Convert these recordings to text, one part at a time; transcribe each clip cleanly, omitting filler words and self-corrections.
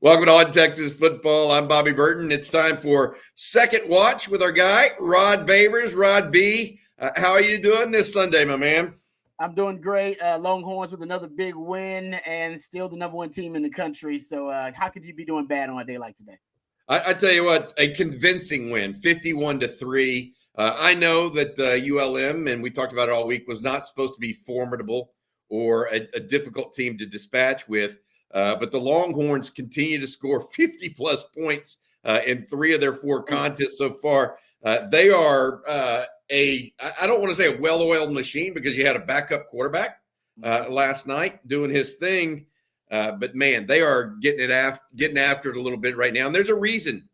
Welcome to On Texas Football. I'm Bobby Burton. It's time for Second Watch with our guy, Rod Babers. Rod B, how are you doing this Sunday, my man? I'm doing great. Longhorns with another big win and still the number one team in the country. So how could you be doing bad on a day like today? I tell you what, a convincing win, 51-3. I know that ULM, and we talked about it all week, was not supposed to be formidable or a difficult team to dispatch with. But the Longhorns continue to score 50-plus points in 3 of their 4 contests so far. They are I don't want to say a well-oiled machine because you had a backup quarterback last night doing his thing. But, man, they are getting after it a little bit right now. And there's a reason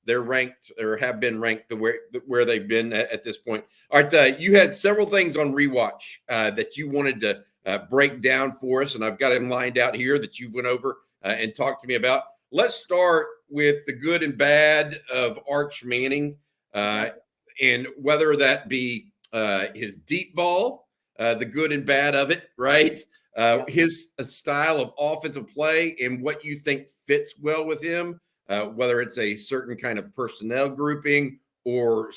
they're ranked or have been ranked where they've been at this point. All right, you had several things on rewatch that you wanted to break down for us, and I've got them lined out here that you went over and talked to me about. Let's start with the good and bad of Arch Manning, and whether that be his deep ball, the good and bad of it, right? His style of offensive play and what you think fits well with him, whether it's a certain kind of personnel grouping or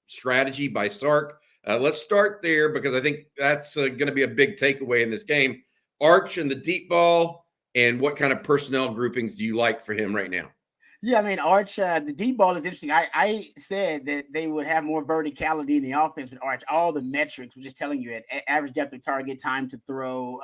strategy by Sark. Let's start there because I think that's going to be a big takeaway in this game. Arch and the deep ball, and what kind of personnel groupings do you like for him right now? Yeah, I mean, Arch, the deep ball is interesting. I said that they would have more verticality in the offense with Arch. All the metrics were just telling you at average depth of target, time to throw,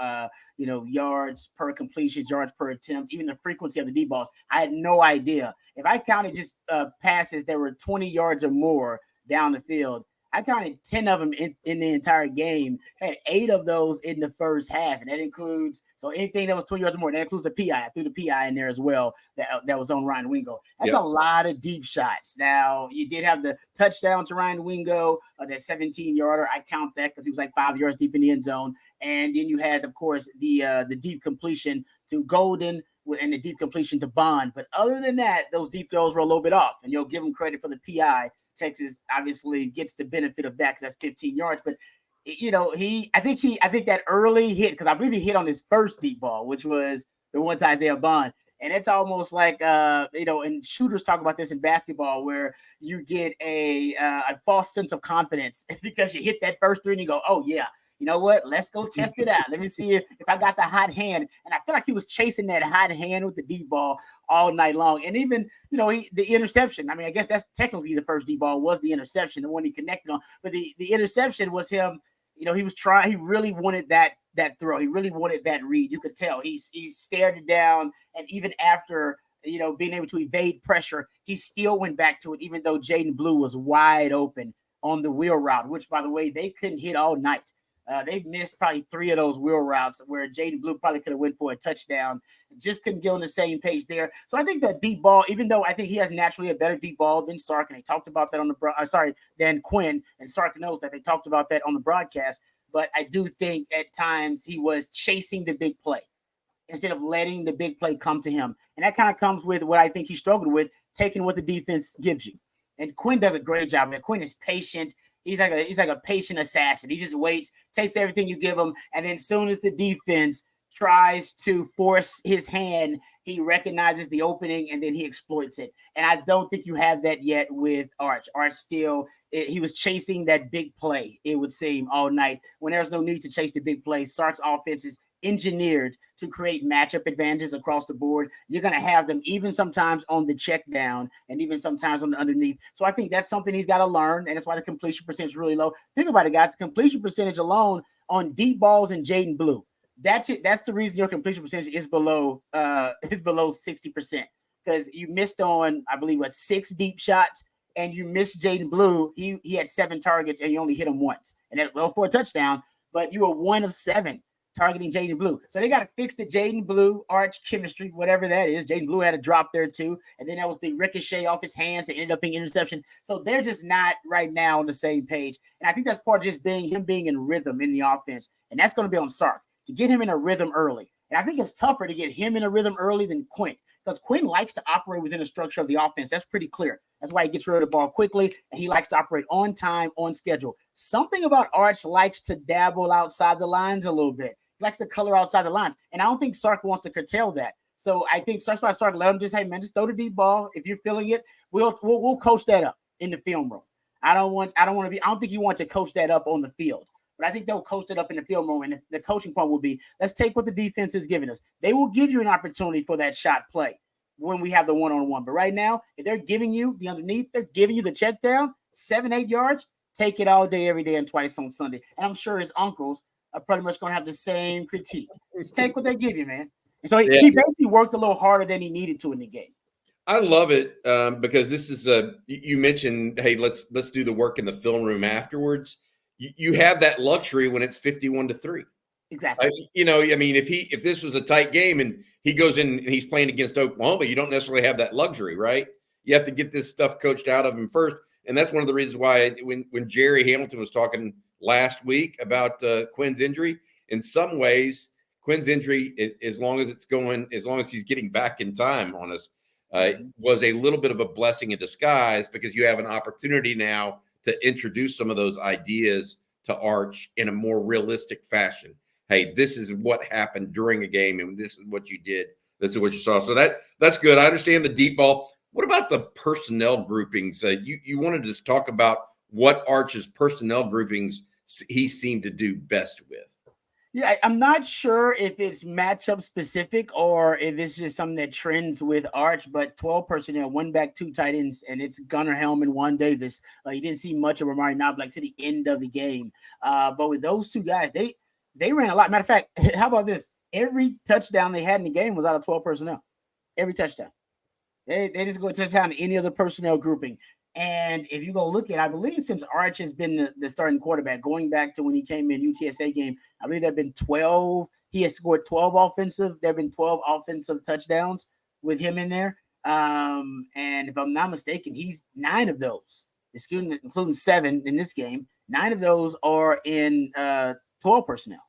yards per completion, yards per attempt, even the frequency of the deep balls. I had no idea. If I counted just passes that were 20 yards or more down the field, I counted 10 of them in the entire game. Had 8 of those in the first half, and that includes anything that was 20 yards or more. That includes the PI. I threw the PI in there as well. That was on Ryan Wingo. That's a lot of deep shots. Now you did have the touchdown to Ryan Wingo, that 17-yarder. I count that because he was like 5 yards deep in the end zone. And then you had, of course, the deep completion to Golden and the deep completion to Bond. But other than that, those deep throws were a little bit off, and you'll give him credit for the PI. Texas obviously gets the benefit of that because that's 15 yards. But I think that early hit, because I believe he hit on his first deep ball, which was the one to Isaiah Bond. And it's almost like and shooters talk about this in basketball, where you get a false sense of confidence because you hit that first 3 and you go, oh yeah, you know what? Let's go test it out. Let me see if I got the hot hand. And I feel like he was chasing that hot hand with the deep ball all night long. And even, the interception. I mean, I guess that's technically the first deep ball was the interception, the one he connected on. But the interception was him. He was trying. He really wanted that throw. He really wanted that read. You could tell. He stared it down. And even after, being able to evade pressure, he still went back to it, even though Jaden Blue was wide open on the wheel route, which, by the way, they couldn't hit all night. They've missed probably 3 of those wheel routes where Jaden Blue probably could have went for a touchdown. Just couldn't get on the same page there. So I think that deep ball, even though I think he has naturally a better deep ball than Sark, and they talked about that on than Quinn, and Sark knows that they talked about that on the broadcast. But I do think at times he was chasing the big play instead of letting the big play come to him. And that kind of comes with what I think he struggled with, taking what the defense gives you. And Quinn does a great job. And Quinn is patient. He's like a patient assassin. He just waits, takes everything you give him, and then as soon as the defense tries to force his hand, he recognizes the opening and then he exploits it. And I don't think you have that yet with Arch. Arch he was chasing that big play, it would seem, all night when there's no need to chase the big play. Sark's offense is engineered to create matchup advantages across the board. You're going to have them even sometimes on the check down and even sometimes on the underneath. So I think that's something he's got to learn, and that's why the completion percentage is really low. Think about it, guys. The completion percentage alone on deep balls and Jaden Blue, that's it. That's the reason your completion percentage is below 60%, because you missed on, I believe, 6 deep shots, and you missed Jaden Blue. He had 7 targets and you only hit him once, and that for a touchdown, but you were 1 of 7 targeting Jaden Blue. So they got to fix the Jaden Blue Arch chemistry, whatever that is. Jaden Blue had a drop there too. And then that was the ricochet off his hands that ended up being interception. So they're just not right now on the same page. And I think that's part of just him being in rhythm in the offense. And that's going to be on Sark to get him in a rhythm early. And I think it's tougher to get him in a rhythm early than Quinn, because Quinn likes to operate within the structure of the offense. That's pretty clear. That's why he gets rid of the ball quickly, and he likes to operate on time, on schedule. Something about Arch likes to dabble outside the lines a little bit. He likes to color outside the lines, and I don't think Sark wants to curtail that. So I think that's why I started let him just, hey man, just throw the deep ball. If you're feeling it, we'll coach that up in the film room. I don't think you want to coach that up on the field, but I think they'll coach it up in the film room. And the coaching point will be, let's take what the defense is giving us. They will give you an opportunity for that shot play when we have the one-on-one. But right now, if they're giving you the underneath, they're giving you the check down, 7-8 yards, take it all day, every day, and twice on Sunday. And I'm sure his uncles are pretty much going to have the same critique. Just take what they give you, man. And so he basically worked a little harder than he needed to in the game. I love it because this is you mentioned, hey, let's do the work in the film room afterwards. You have that luxury when it's 51-3. Exactly. If this was a tight game and he goes in and he's playing against Oklahoma, you don't necessarily have that luxury, right? You have to get this stuff coached out of him first. And that's one of the reasons why when Jerry Hamilton was talking last week about Quinn's injury, in some ways, Quinn's injury, as long as he's getting back in time on us, was a little bit of a blessing in disguise, because you have an opportunity now to introduce some of those ideas to Arch in a more realistic fashion. Hey, this is what happened during a game, and this is what you did. This is what you saw. So that's good. I understand the deep ball. What about the personnel groupings? You wanted to just talk about what Arch's personnel groupings he seemed to do best with. Yeah, I'm not sure if it's matchup specific or if it's just something that trends with Arch, but 12 personnel, 1 back, 2 tight ends, and it's Gunnar Helm and Juan Davis. You didn't see much of Amari Knobloch to the end of the game. But with those two guys, they ran a lot. Matter of fact, how about this? Every touchdown they had in the game was out of 12 personnel. Every touchdown. They just go to touchdown to any other personnel grouping. And if you go look at, I believe since Arch has been the starting quarterback, going back to when he came in UTSA game, I believe there have been 12. He has scored 12 offensive. There have been 12 offensive touchdowns with him in there. And if I'm not mistaken, he's 9 of those, including 7 in this game. 9 of those are in 12 personnel.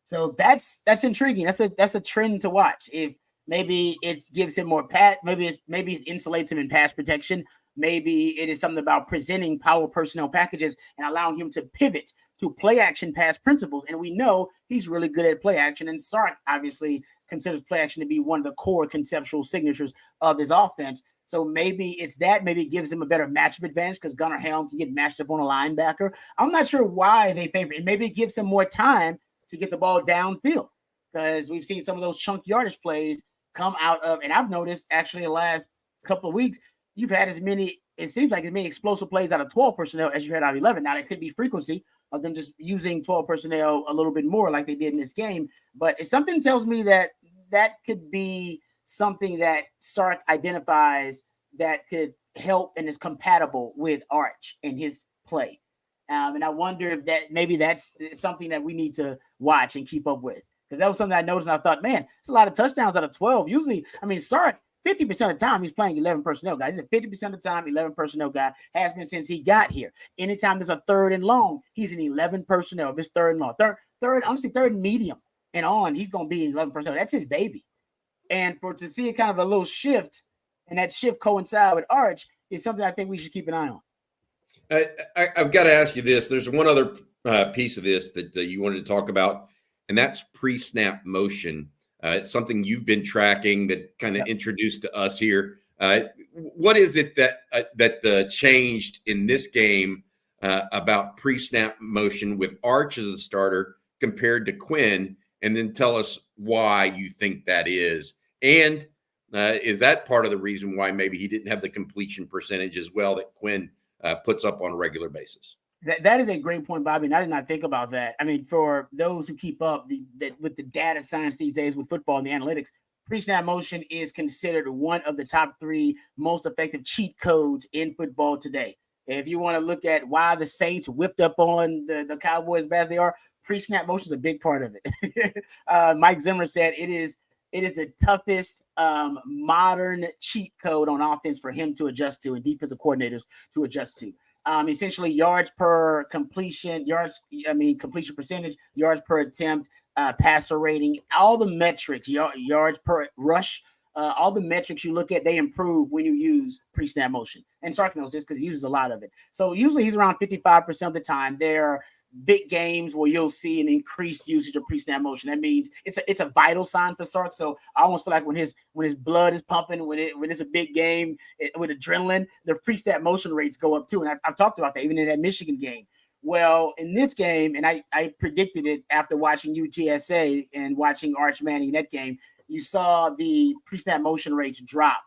So that's intriguing. That's a trend to watch. If maybe it gives him more maybe it insulates him in pass protection. Maybe it is something about presenting power personnel packages and allowing him to pivot to play action pass principles. And we know he's really good at play action. And Sark obviously considers play action to be one of the core conceptual signatures of his offense. So maybe it's that. Maybe it gives him a better matchup advantage because Gunnar Helm can get matched up on a linebacker. I'm not sure why they favor it. Maybe it gives him more time to get the ball downfield, because we've seen some of those chunk yardage plays come out of, and I've noticed actually the last couple of weeks, you've had as many explosive plays out of 12 personnel as you had out of 11. Now, that could be frequency of them just using 12 personnel a little bit more like they did in this game, but it's something tells me that could be something that Sark identifies that could help and is compatible with Arch and his play. And I wonder if that's something that we need to watch and keep up with. Because that was something I noticed and I thought, man, it's a lot of touchdowns out of 12. Usually, Sark, 50% of the time, he's playing 11 personnel guys. He's a 50% of the time, 11 personnel guy, has been since he got here. Anytime there's a 3rd and long, he's an 11 personnel. If it's 3rd and long, third and medium and on, he's going to be 11 personnel. That's his baby. And to see kind of a little shift, and that shift coincide with Arch, is something I think we should keep an eye on. I've got to ask you this. There's one other piece of this that you wanted to talk about, and that's pre-snap motion. It's something you've been tracking that kind of introduced to us here. What is it that changed in this game about pre-snap motion with Arch as a starter compared to Quinn? And then tell us why you think that is. And is that part of the reason why maybe he didn't have the completion percentage as well that Quinn puts up on a regular basis? That is a great point, Bobby, and I did not think about that. For those who keep up with the data science these days with football and the analytics, pre-snap motion is considered one of the top 3 most effective cheat codes in football today. If you want to look at why the Saints whipped up on the Cowboys as bad as they are, pre-snap motion is a big part of it. Mike Zimmer said it is the toughest modern cheat code on offense for him to adjust to and defensive coordinators to adjust to. Essentially yards per completion, completion percentage, yards per attempt, passer rating, all the metrics, yards per rush, all the metrics you look at, they improve when you use pre-snap motion. And Sark knows this because he uses a lot of it. So usually he's around 55% of the time. big games where you'll see an increased usage of pre-snap motion. That means it's a vital sign for Sark. So I almost feel like when his blood is pumping, when it's a big game with adrenaline, the pre-snap motion rates go up too. And I've talked about that even in that Michigan game. Well, in this game, and I predicted it after watching UTSA and watching Arch Manning in that game, you saw the pre-snap motion rates drop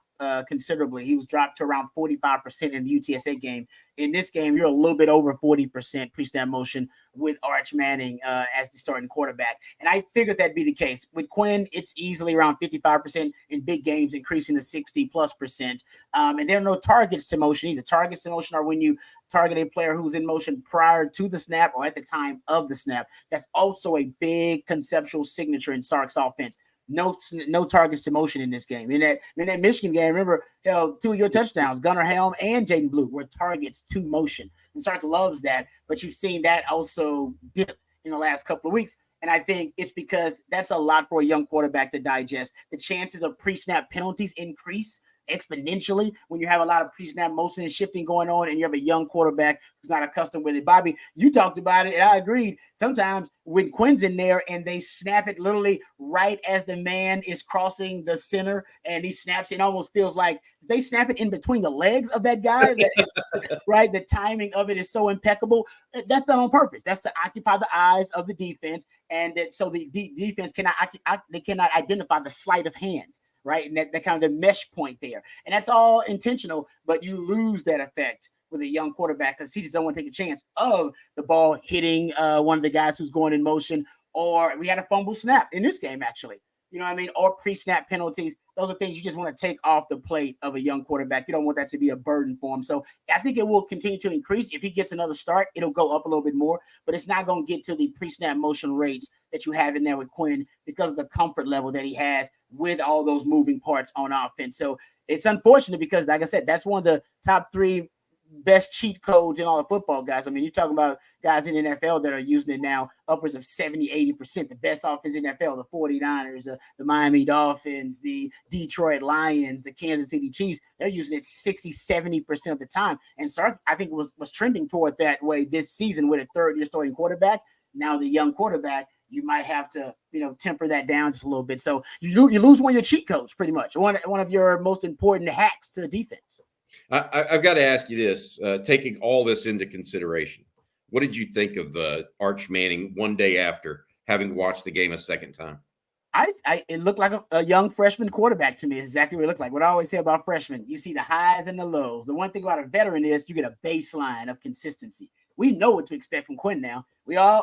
considerably. He was dropped to around 45% in the UTSA game. In this game, you're a little bit over 40% pre-snap motion with Arch Manning as the starting quarterback. And I figured that'd be the case. With Quinn, it's easily around 55% in big games, increasing to 60+%. And there are no targets to motion either. Targets to motion are when you target a player who's in motion prior to the snap or at the time of the snap. That's also a big conceptual signature in Sark's offense. No targets to motion in this game. In that Michigan game, remember, two of your touchdowns, Gunnar Helm and Jaden Blue, were targets to motion. And Sark loves that, but you've seen that also dip in the last couple of weeks. And I think it's because that's a lot for a young quarterback to digest. The chances of pre-snap penalties increase exponentially when you have a lot of pre-snap motion and shifting going on and you have a young quarterback who's not accustomed with it. Bobby, you talked about it and I agreed. Sometimes when Quinn's in there and they snap it literally right as the man is crossing the center and he snaps, it almost feels like they snap it in between the legs of that guy. Right? The timing of it is so impeccable. That's done on purpose. That's to occupy the eyes of the defense, and that so the defense cannot identify the sleight of hand. Right. And that kind of the mesh point there. And that's all intentional, but you lose that effect with a young quarterback because he just don't want to take a chance of the ball hitting one of the guys who's going in motion. Or we had a fumble snap in this game, actually. You know what I mean? Or pre-snap penalties. Those are things you just want to take off the plate of a young quarterback. You don't want that to be a burden for him. So I think it will continue to increase. If he gets another start, it'll go up a little bit more, but it's not going to get to the pre-snap motion rates that you have in there with Quinn because of the comfort level that he has with all those moving parts on offense. So it's unfortunate because, like I said, that's one of the top three best cheat codes in all the football, guys. I mean, you're talking about guys in the NFL that are using it now upwards of 70-80%. The best offense in the NFL, the 49ers, the Miami Dolphins, the Detroit Lions, the Kansas City Chiefs, they're using it 60-70% of the time. And Sark, I think, was trending toward that way this season with a third-year starting quarterback. Now the young quarterback, you might have to, temper that down just a little bit. So you lose one of your cheat codes pretty much, one of your most important hacks to the defense. I've got to ask you this, taking all this into consideration, what did you think of Arch Manning one day after having watched the game a second time? It looked like a young freshman quarterback to me. It's exactly what it looked like. What I always say about freshmen, you see the highs and the lows. The one thing about a veteran is you get a baseline of consistency. We know what to expect from Quinn now.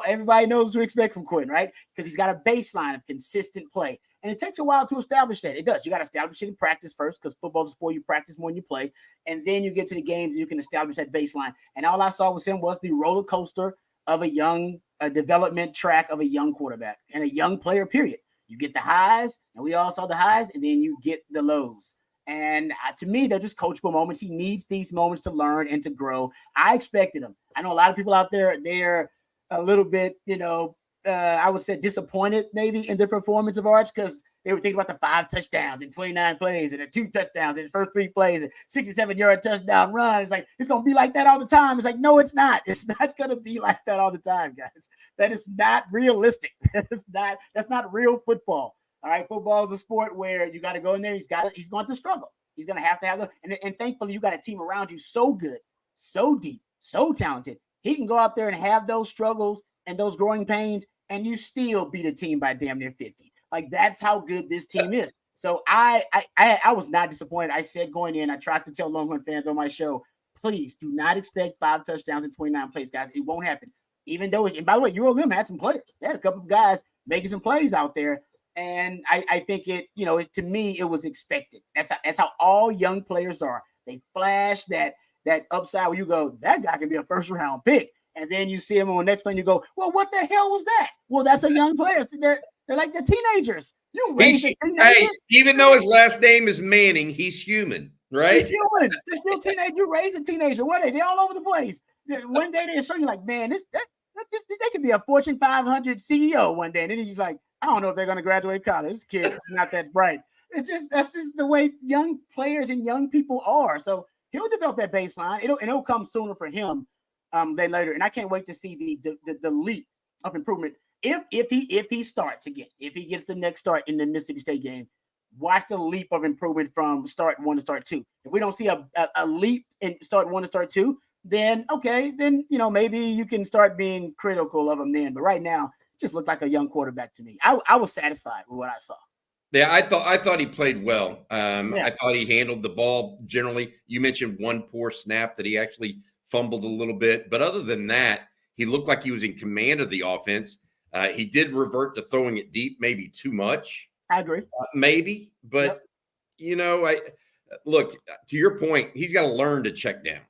Everybody knows what to expect from Quinn, right? Because he's got a baseline of consistent play. And it takes a while to establish that. It does. You got to establish it in practice first because football's a sport you practice more than you play. And then you get to the games and you can establish that baseline. And all I saw with him was the roller coaster of a development track of a young quarterback and a young player, period. You get the highs, and we all saw the highs, and then you get the lows. And to me, they're just coachable moments. He needs these moments to learn and to grow. I expected him. I know a lot of people out there, they're a little bit, I would say disappointed maybe in the performance of Arch because they were thinking about the 5 touchdowns in 29 plays and the 2 touchdowns in the first 3 plays and 67-yard touchdown run. It's like, it's going to be like that all the time. It's like, no, it's not. It's not going to be like that all the time, guys. That is not realistic. That's not real football. All right. Football is a sport where you got to go in there. He's going to struggle. He's going to have and thankfully you got a team around you so good, so deep, so talented. He can go out there and have those struggles and those growing pains, and you still beat a team by damn near 50. Like, that's how good this team is. So I was not disappointed. I said going in, I tried to tell Longhorn fans on my show, please do not expect 5 touchdowns in 29 plays, guys. It won't happen. Even though, and by the way, ULM had some players. They had a couple of guys making some plays out there. And I think to me, it was expected. That's how all young players are. They flash that upside where you go, that guy can be a first-round pick. And then you see him on the next play and you go, well, what the hell was that? Well, that's a young player. They're like they're teenagers. Even though his last name is Manning, he's human, right? He's human. They're still teenagers. You raise a teenager. What are they? They're all over the place. One day they'll show you like, man, they could be a Fortune 500 CEO one day. And then he's like, I don't know if they're going to graduate college. This kid is not that bright. That's just the way young players and young people are. So he'll develop that baseline. It'll come sooner for him then later. And I can't wait to see the leap of improvement. If he starts again, if he gets the next start in the Mississippi State game, watch the leap of improvement from start 1 to start 2. If we don't see a leap in start 1 to start 2, then okay, then maybe you can start being critical of him then. But right now, it just looked like a young quarterback to me. I was satisfied with what I saw. Yeah, I thought he played well. I thought he handled the ball generally. You mentioned one poor snap that he actually fumbled a little bit, but other than that, he looked like he was in command of the offense. He did revert to throwing it deep, maybe too much. I agree. Maybe, but I look, to your point, he's got to learn to check down.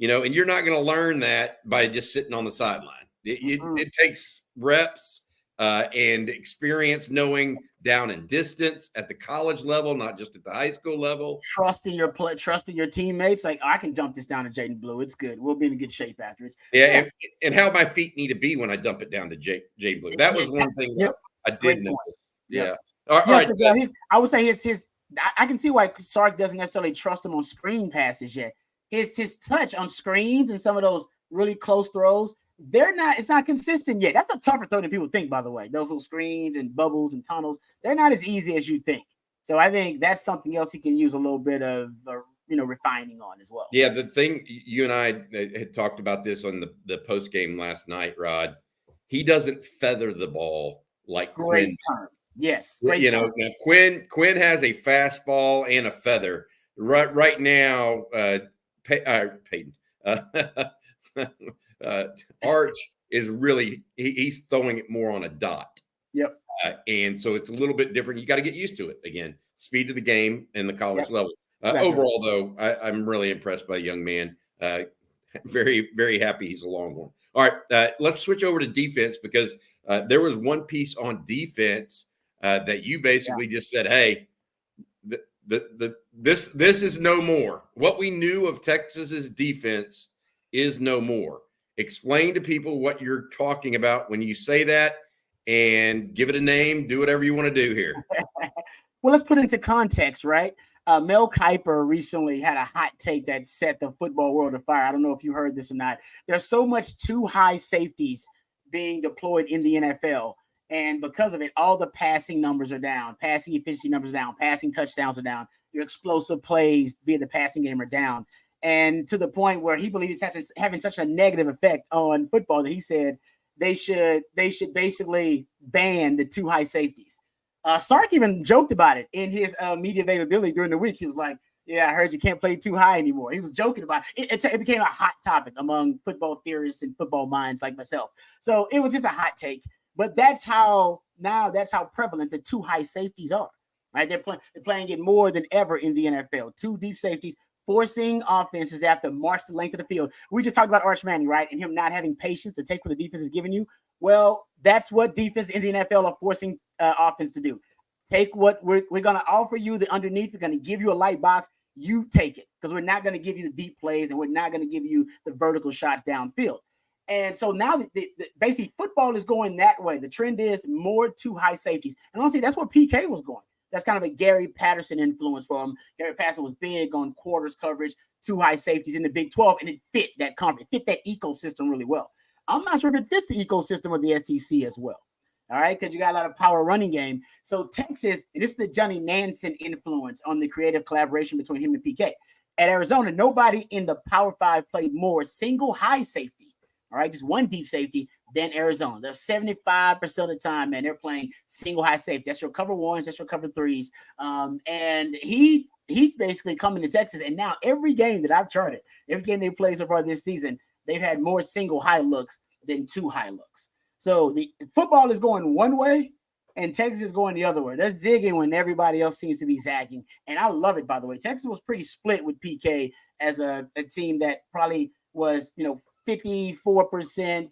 And you're not going to learn that by just sitting on the sideline. It takes reps and experience, knowing down and distance at the college level, not just at the high school level. Trusting your teammates. Like, I can dump this down to Jaden Blue. It's good. We'll be in good shape after it. Yeah. And how my feet need to be when I dump it down to Jaden Blue. That was one thing I did notice. Yeah. All right. I would say I can see why Sark doesn't necessarily trust him on screen passes yet. His touch on screens and some of those really close throws, it's not consistent yet. That's a tougher throw than people think, by the way. Those little screens and bubbles and tunnels, they're not as easy as you think. So I think that's something else he can use a little bit of refining on as well. Yeah, the thing, you and I had talked about this on the post game last night, Rod. He doesn't feather the ball like Quinn. Yes, now Quinn has a fastball and a feather. Right now, Peyton. Arch is really he's throwing it more on a dot. Yep. And so it's a little bit different. You got to get used to it again. Speed of the game and the college level. Exactly. Overall, though, I'm really impressed by the young man. Very, very happy he's a Longhorn. All right, let's switch over to defense because there was one piece on defense that you basically just said, hey, this is no more. What we knew of Texas's defense is no more. Explain to people what you're talking about when you say that and give it a name. Do whatever you want to do here. Well, let's put it into context, right? Mel Kiper recently had a hot take that set the football world afire. I don't know if you heard this or not. There's so much too high safeties being deployed in the NFL. And because of it, all the passing numbers are down, passing efficiency numbers are down, passing touchdowns are down, your explosive plays via the passing game are down. And to the point where he believes it's having such a negative effect on football that he said they should basically ban the too high safeties. Sark even joked about it in his media availability during the week. He was like, yeah, I heard you can't play too high anymore. He was joking about it. It became a hot topic among football theorists and football minds like myself. So it was just a hot take. But that's how prevalent the too high safeties are. Right? They're playing it more than ever in the NFL. Two deep safeties, forcing offenses to have to march the length of the field. We just talked about Arch Manning, right? And him not having patience to take what the defense is giving you. Well, that's what defense in the NFL are forcing offense to do. Take what we're going to offer you, the underneath. We're going to give you a light box. You take it because we're not going to give you the deep plays and we're not going to give you the vertical shots downfield. And so now basically football is going that way. The trend is more too high safeties. And honestly, that's where PK was going. That's kind of a Gary Patterson influence for him. Gary Patterson was big on quarters coverage, too high safeties in the Big 12, and it fit that conference, fit that ecosystem really well. I'm not sure if it fits the ecosystem of the SEC as well. All right, because you got a lot of power running game. So Texas, and this is the Johnny Nansen influence on the creative collaboration between him and PK. At Arizona, nobody in the Power 5 played more single high safety. All right, just one deep safety than Arizona. They're 75% of the time, man, they're playing single high safety. That's your cover ones, that's your cover threes. And he's basically coming to Texas. And now every game that I've charted, every game they played so far this season, they've had more single high looks than two high looks. So the football is going one way and Texas is going the other way. They're zigging when everybody else seems to be zagging. And I love it, by the way. Texas was pretty split with PK as a team that probably was, 54%,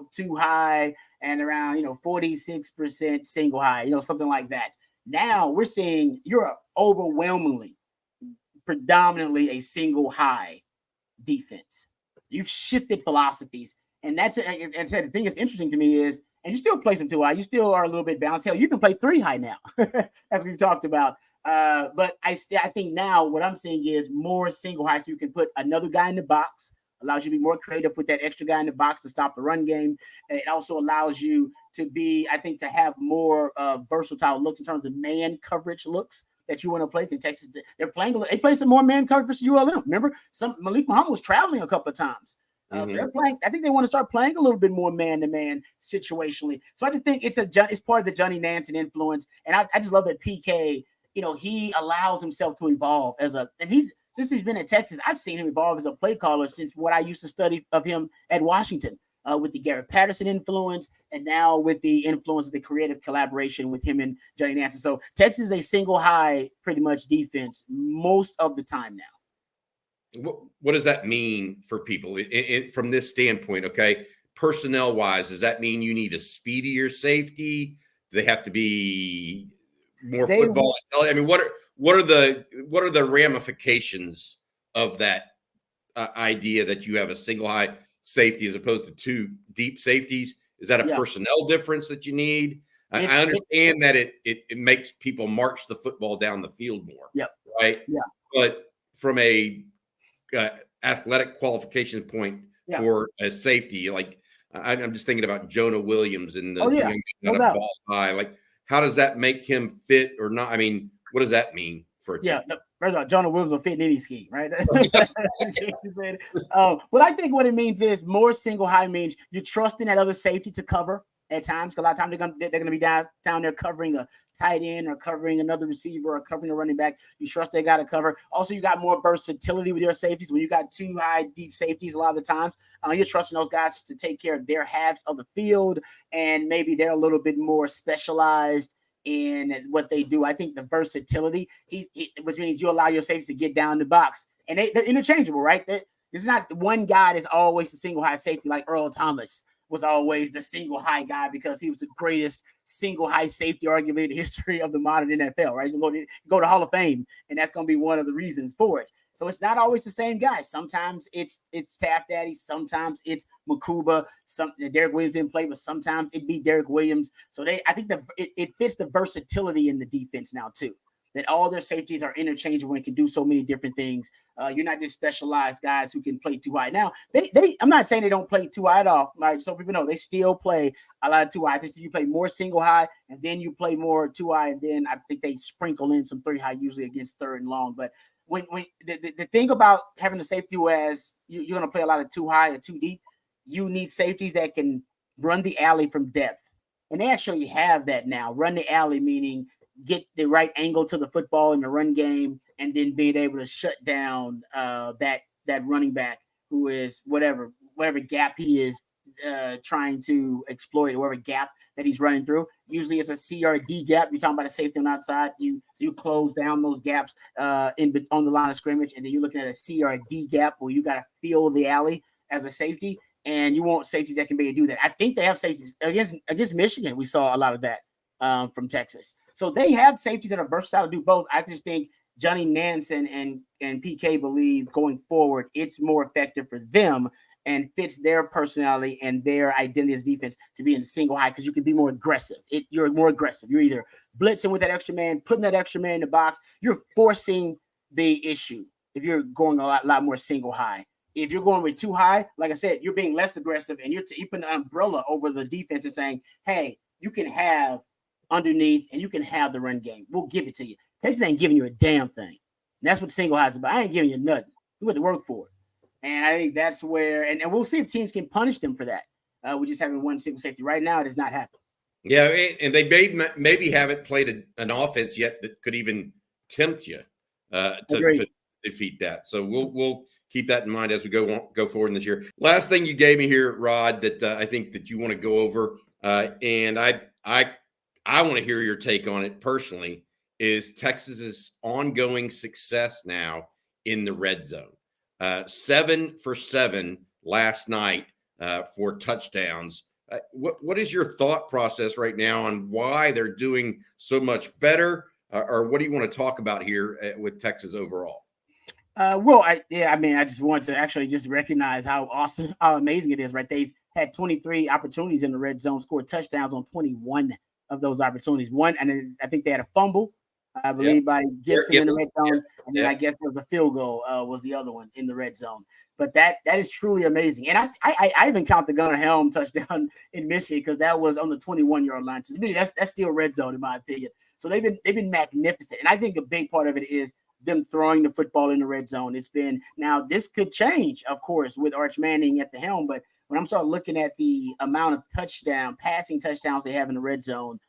too high and around, 46% single high, something like that. Now we're seeing Europe overwhelmingly, predominantly a single high defense. You've shifted philosophies. And that's it. And the thing that's interesting to me is, and you still play some too high. You still are a little bit balanced. Hell, you can play three high now, as we've talked about. But I think now what I'm seeing is more single high, so you can put another guy in the box, allows you to be more creative with that extra guy in the box to stop the run game. And it also allows you to be, I think, to have more versatile looks in terms of man coverage looks that you want to play. In Texas, they play some more man coverage versus ULM. Remember, Malik Muhammad was traveling a couple of times. So they're playing. I think they want to start playing a little bit more man-to-man situationally. So I just think it's part of the Johnny Nansen influence, and I just love that PK. He allows himself to evolve since he's been at Texas. I've seen him evolve as a play caller since what I used to study of him at Washington, with the Garrett Patterson influence, and now with the influence of the creative collaboration with him and Johnny Nansen. So Texas is a single high, pretty much defense most of the time now. What does that mean for people from this standpoint? Okay, personnel wise, does that mean you need a speedier safety? Do they have to be more football? I mean, what are the ramifications of that idea that you have a single high safety as opposed to two deep safeties? Is that a personnel difference that you need? I understand that it makes people march the football down the field more. Yep. Right. Yeah. But from a athletic qualification point for a safety, like I'm just thinking about Jonah Williams and the ball high. Like, how does that make him fit or not? I mean, what does that mean for a team? First of all, Jonah Williams will fit in any scheme, right? But I think what it means is more single high means you're trusting that other safety to cover at times. A lot of times they're gonna be down there covering a tight end or covering another receiver or covering a running back. You trust they got to cover. Also, you got more versatility with your safeties. When you got two high deep safeties, a lot of the times you're trusting those guys to take care of their halves of the field, and maybe they're a little bit more specialized in what they do. I think the versatility, which means you allow your safeties to get down the box, and they're interchangeable, right? It's not one guy that's always the single high safety like Earl Thomas was always the single high guy because he was the greatest single high safety argument in the history of the modern NFL, right? You go to Hall of Fame, and that's going to be one of the reasons for it. So it's not always the same guy. Sometimes it's Taft Daddy. Sometimes it's Makuba. Derek Williams didn't play, but sometimes it'd be Derek Williams. So I think that it fits the versatility in the defense now too, that all their safeties are interchangeable and can do so many different things. You're not just specialized guys who can play too high. Now, I'm not saying they don't play too high at all. Right? So people know they still play a lot of too high. I think you play more single high, and then you play more too high, and then I think they sprinkle in some three high, usually against third and long. But when the thing about having a safety who has you're going to play a lot of too high or too deep, you need safeties that can run the alley from depth, and they actually have that now. Run the alley meaning get the right angle to the football in the run game, and then being able to shut down that running back who is whatever gap he is trying to exploit, whatever gap that he's running through. Usually it's a CRD gap. You're talking about a safety on the outside. You close down those gaps on the line of scrimmage, and then you're looking at a CRD gap where you got to fill the alley as a safety, and you want safeties that can be able to do that. I think they have safeties against Michigan. We saw a lot of that from Texas. So they have safeties that are versatile to do both. I just think Johnny Nansen and PK believe going forward, it's more effective for them and fits their personality and their identity as defense to be in single high because you can be more aggressive. You're more aggressive. You're either blitzing with that extra man, putting that extra man in the box. You're forcing the issue if you're going a lot more single high. If you're going with too high, like I said, you're being less aggressive and you're putting an umbrella over the defense and saying, hey, you can have underneath and you can have the run game. We'll give it to you. Texas ain't giving you a damn thing. And that's what single high is about. I ain't giving you nothing. You have to work for it. And I think that's where, and we'll see if teams can punish them for that. We just having one single safety. Right now, it does not happen. Yeah, and they maybe haven't played an offense yet that could even tempt you to defeat that. So we'll keep that in mind as we go forward in this year. Last thing you gave me here, Rod, that I think that you want to go over, and I want to hear your take on it personally, is Texas's ongoing success now in the red zone. 7 for 7 last night for touchdowns. What is your thought process right now on why they're doing so much better? Or what do you want to talk about here with Texas overall? I just want to actually just recognize how awesome, how amazing it is, right? They've had 23 opportunities in the red zone, scored touchdowns on 21 of those opportunities. One, and I think they had a fumble I believe, by Gibson in the red zone, and then Yeah. I guess there was a field goal was the other one in the red zone. But that is truly amazing. And I even count the Gunnar Helm touchdown in Michigan because that was on the 21-yard line. To me, that's still red zone in my opinion. So they've been magnificent, and I think a big part of it is them throwing the football in the red zone. It's been, now this could change, of course, with Arch Manning at the helm, but when I'm starting looking at the amount of passing touchdowns they have in the red zone,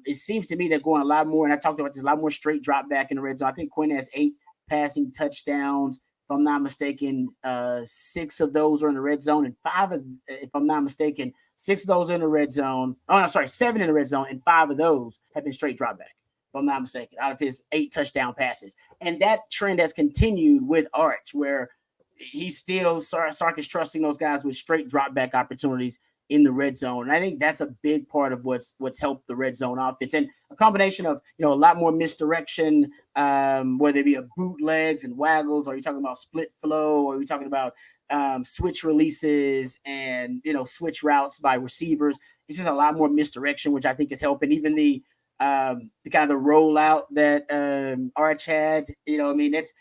it seems to me they're going a lot more, and I talked about this, a lot more straight drop back in the red zone. I think Quinn has 8 passing touchdowns. If I'm not mistaken, 6 of those are in the red zone, and 5 of, if I'm not mistaken, 6 of those are in the red zone. Oh, no, sorry, 7 in the red zone, and 5 of those have been straight drop back, if I'm not mistaken, out of his 8 touchdown passes. And that trend has continued with Arch, where he's still, Sark is trusting those guys with straight drop back opportunities in the red zone. And I think that's a big part of what's helped the red zone offense, and a combination of, a lot more misdirection, whether it be a bootlegs and waggles, or you're talking about split flow, or you're talking about switch releases and, switch routes by receivers. It's just a lot more misdirection, which I think is helping. Even the kind of the rollout that Arch had, that's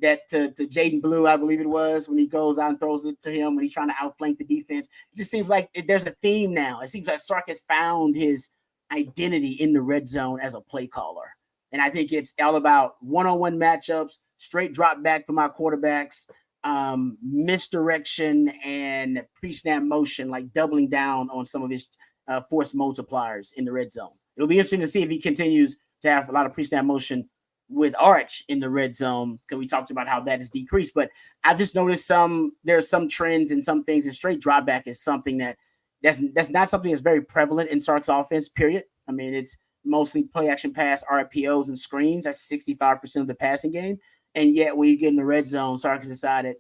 that to Jaden Blue, I believe it was, when he goes out and throws it to him when he's trying to outflank the defense. It just seems like there's a theme now. It seems like Sark has found his identity in the red zone as a play caller. And I think it's all about one-on-one matchups, straight drop back from our quarterbacks, misdirection, and pre-snap motion, like doubling down on some of his force multipliers in the red zone. It'll be interesting to see if he continues to have a lot of pre-snap motion with Arch in the red zone, because we talked about how that has decreased. But I've just noticed there's some trends and some things, and straight drop back is something that's not something that's very prevalent in Sark's offense, period. I mean, it's mostly play action pass, RPOs, and screens. That's 65% of the passing game. And yet when you get in the red zone, Sark has decided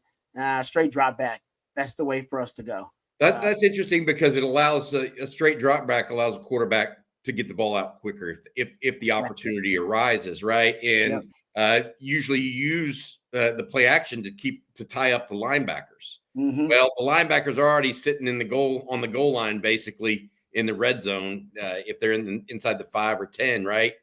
straight drop back. That's the way for us to go. That's interesting, because it allows a straight drop back allows a quarterback to get the ball out quicker if the opportunity arises, right? And usually you use the play action to tie up the linebackers. Mm-hmm. Well, the linebackers are already sitting on the goal line, basically in the red zone, if they're inside the 5 or 10, right?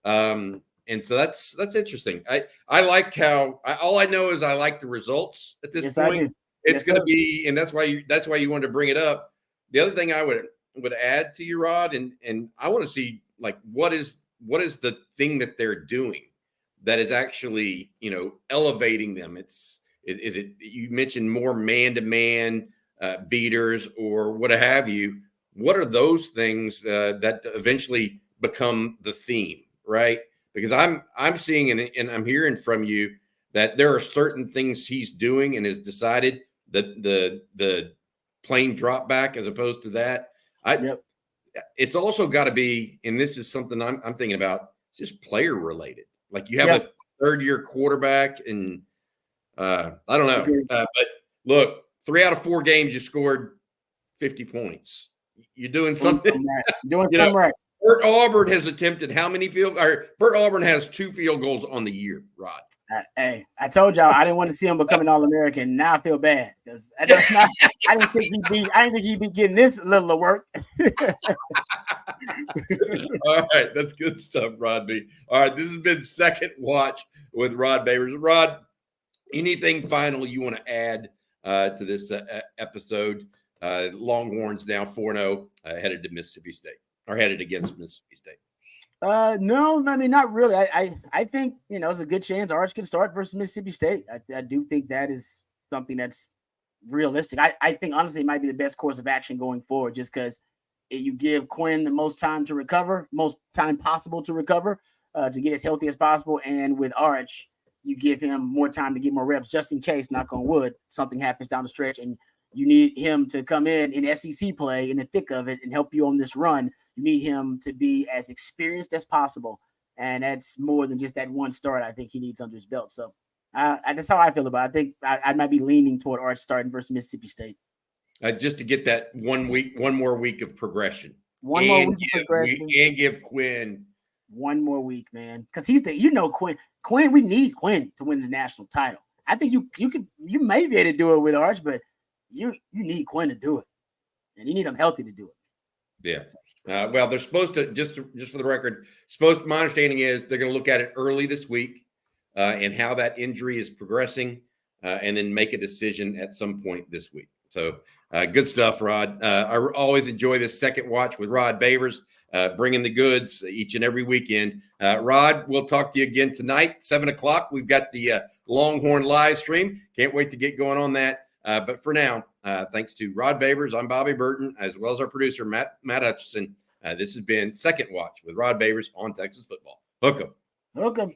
And so that's interesting. I like how all I know is I like the results at this point. It's going to be, and that's why you wanted to bring it up. The other thing I would add to you, Rod, and I want to see, like, what is the thing that they're doing that is actually, elevating them. Is it, you mentioned more man-to-man beaters or what have you. What are those things that eventually become the theme, right? Because I'm seeing and I'm hearing from you that there are certain things he's doing and has decided that the plain drop back as opposed to that. It's also got to be, and this is something I'm thinking about, it's just player related. Like, you have a third-year quarterback, and I don't know. But look, 3 out of 4 games you scored 50 points. You're doing something. Something right. Bert Auburn has attempted how many Bert Auburn has 2 field goals on the year, Rod. Hey, I told y'all I didn't want to see him become an All-American. Now I feel bad, because I didn't think he'd be getting this little of work. All right, that's good stuff, Rod B. All right, this has been Second Watch with Rod Babers. Rod, anything final you want to add to this episode? Longhorns now 4-0, headed to Mississippi State, or headed against Mississippi State. No, I mean, not really. I think, it's a good chance Arch can start versus Mississippi State. I do think that is something that's realistic. I think, honestly, it might be the best course of action going forward, just because you give Quinn the most time to recover, most time possible to recover, to get as healthy as possible. And with Arch, you give him more time to get more reps, just in case, knock on wood, something happens down the stretch and you need him to come in SEC play in the thick of it and help you on this run. You need him to be as experienced as possible. And that's more than just that one start I think he needs under his belt. So that's how I feel about it. I think I might be leaning toward Arch starting versus Mississippi State. Just to get that 1 more week of progression. One more week of progression. And give Quinn 1 more week, man. Because he's Quinn. Quinn, we need Quinn to win the national title. I think you may be able to do it with Arch, but you need Quinn to do it. And you need him healthy to do it. Yeah. Well, they're supposed to, just for the record, my understanding is they're going to look at it early this week and how that injury is progressing, and then make a decision at some point this week. So good stuff, Rod. I always enjoy this second watch with Rod Babers, bringing the goods each and every weekend. Rod, we'll talk to you again tonight, 7:00. We've got the Longhorn live stream. Can't wait to get going on that. But for now, thanks to Rod Babers, I'm Bobby Burton, as well as our producer, Matt Hutchison. This has been Second Watch with Rod Babers on Texas Football. Hook 'em. Hook 'em.